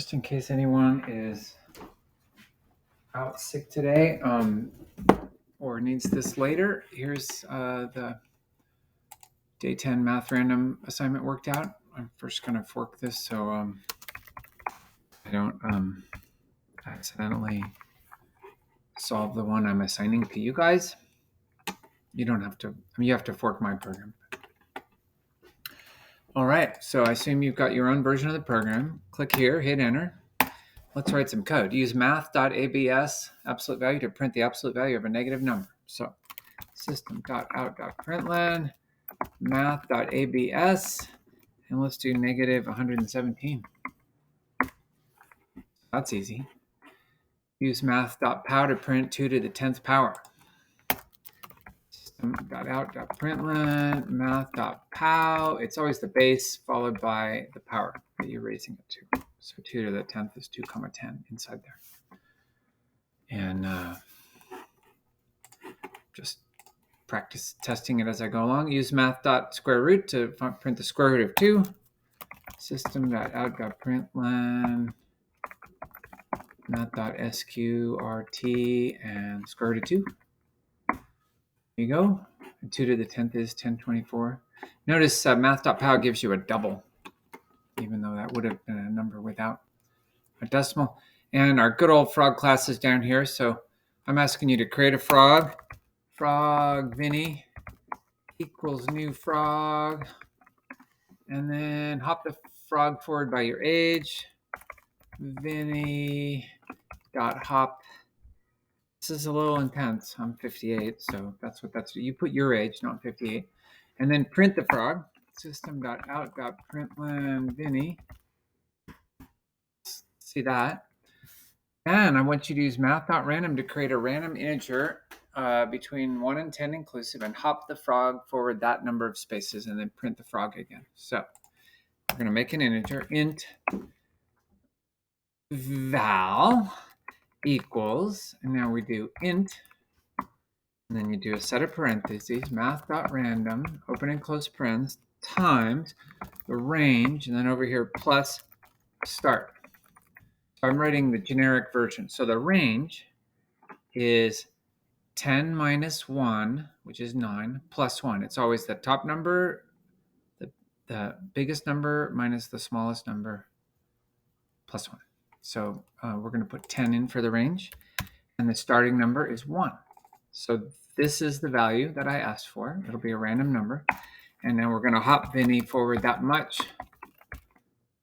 just in case anyone is out sick today or needs this later, here's the Day 10 Math random assignment worked out. I'm first going to fork this so I don't accidentally solve the one I'm assigning to you guys. You don't have to, you have to fork my program. All right, so I assume you've got your own version of the program. Click here, hit enter. Let's write some code. Use math.abs absolute value to print the absolute value of a negative number. So system.out.println math.abs, and let's do negative 117. That's easy. Use math.pow to print 2 to the 10th power. System.out.println math.pow. It's always the base followed by the power that you're raising it to. So 2 to the 10th is 2, 10 inside there. And just practice testing it as I go along. Use math.square root to print the square root of 2. System.out.println math.sqrt and square root of 2. There you go. And 2 to the 10th is 1024. Notice math.pow gives you a double, even though that would have been a number without a decimal. And our good old frog class is down here. So I'm asking you to create a frog. Frog Vinny equals new frog. And then hop the frog forward by your age. Vinny dot hop. This is a little intense. I'm 58, so that's you put your age, not 58. And then print the frog. System.out.println Vinny. See that? And I want you to use math.random to create a random integer between 1 and 10 inclusive, and hop the frog forward that number of spaces and then print the frog again. So we're going to make an integer, int val equals, and now we do int, and then you do a set of parentheses, math.random, open and close parens, times the range, and then over here plus start. So I'm writing the generic version. So the range is 10 minus 1, which is 9, plus 1. It's always the top number, the biggest number minus the smallest number, plus 1. So we're going to put 10 in for the range, and the starting number is 1. So this is the value that I asked for. It'll be a random number. And then we're going to hop Vinny forward that much.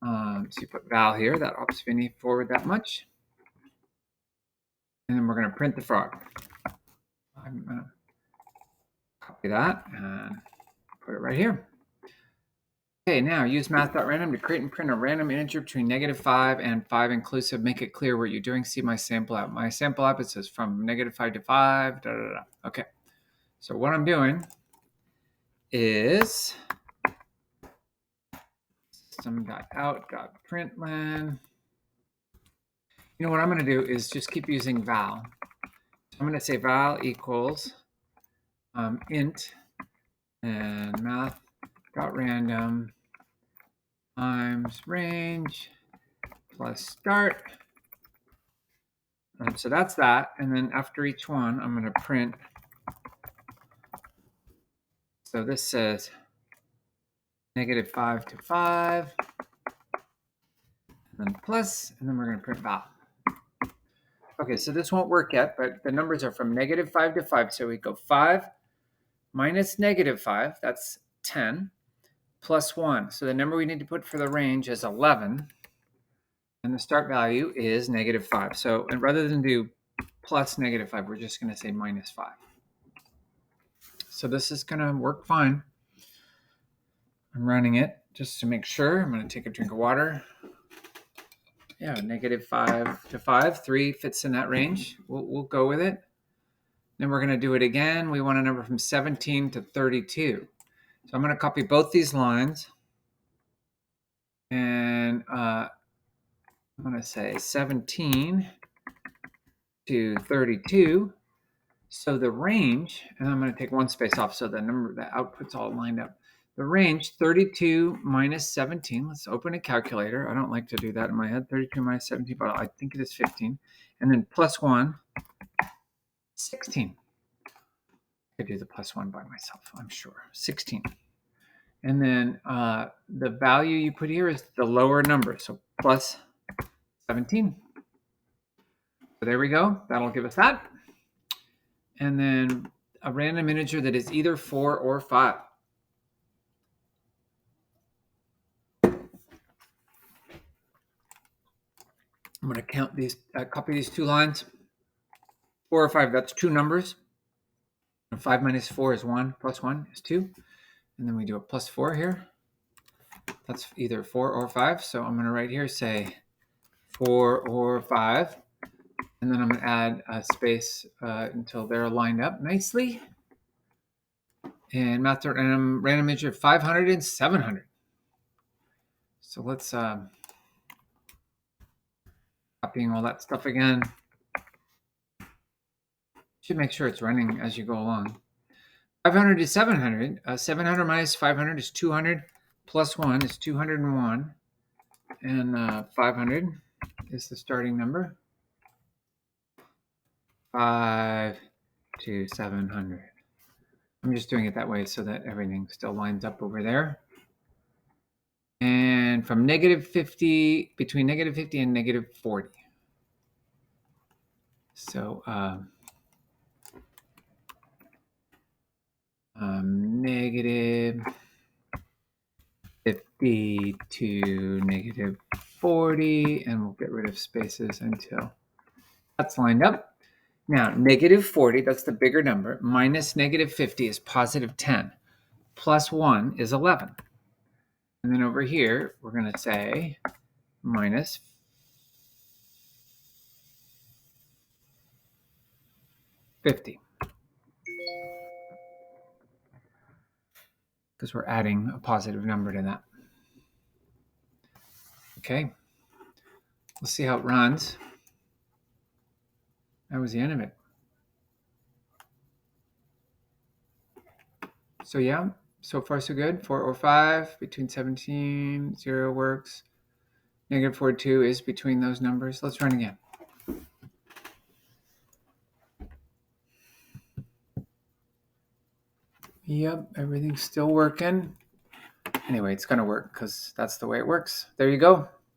So you put val here, that hops Vinny forward that much. And then we're going to print the frog. I'm going to copy that and put it right here. Okay, now use math.random to create and print a random integer between -5 and 5 inclusive. Make it clear what you're doing. See my sample app. My sample app, it says from -5 to 5. Okay, so what I'm doing is system.out.println. You know what I'm going to do is just keep using val. So I'm going to say val equals int and math.random times range plus start. So that's that. And then after each one, I'm going to print. So this says -5 to 5, and then plus, and then we're going to print val. Okay, so this won't work yet, but the numbers are from -5 to 5. So we go 5 minus -5, that's 10, plus 1. So the number we need to put for the range is 11, and the start value is -5. So and rather than do plus -5, we're just going to say -5. So this is going to work fine. I'm running it just to make sure. I'm going to take a drink of water. Yeah, -5 to 5, 3 fits in that range. We'll go with it. Then we're going to do it again. We want a number from 17 to 32. So I'm going to copy both these lines. And I'm going to say 17 to 32. So the range, and I'm going to take one space off so the output's all lined up. The range, 32 minus 17. Let's open a calculator. I don't like to do that in my head. 32 minus 17, but I think it is 15. And then plus 1, 16. I could do the plus 1 by myself, I'm sure. 16. And then the value you put here is the lower number, so plus 17. So there we go. That'll give us that. And then a random integer that is either 4 or 5. I'm going to count these, copy these two lines. 4 or 5, that's two numbers. And 5 minus 4 is 1, plus 1 is 2. And then we do a plus 4 here. That's either 4 or 5. So I'm going to write here, say 4 or 5. And then I'm going to add a space until they're lined up nicely. And math random integer 500 and 700. So let's copying all that stuff again. Should make sure it's running as you go along. 500 is 700. 700 minus 500 is 200. Plus 1 is 201. And 500 is the starting number. 5 to 700. I'm just doing it that way so that everything still lines up over there. And from negative 50, between negative 50 and negative 40. So negative 50 to negative 40, and we'll get rid of spaces until that's lined up. Now, negative 40, that's the bigger number, minus negative 50 is positive 10, plus 1 is 11. And then over here, we're going to say minus 50. Because we're adding a positive number to that. Okay, let's see how it runs. That was the end of it. So yeah, so far so good. 4 or 5 between 17, 0 works. Negative 42 is between those numbers. Let's run again. Yep, everything's still working. Anyway, it's going to work because that's the way it works. There you go.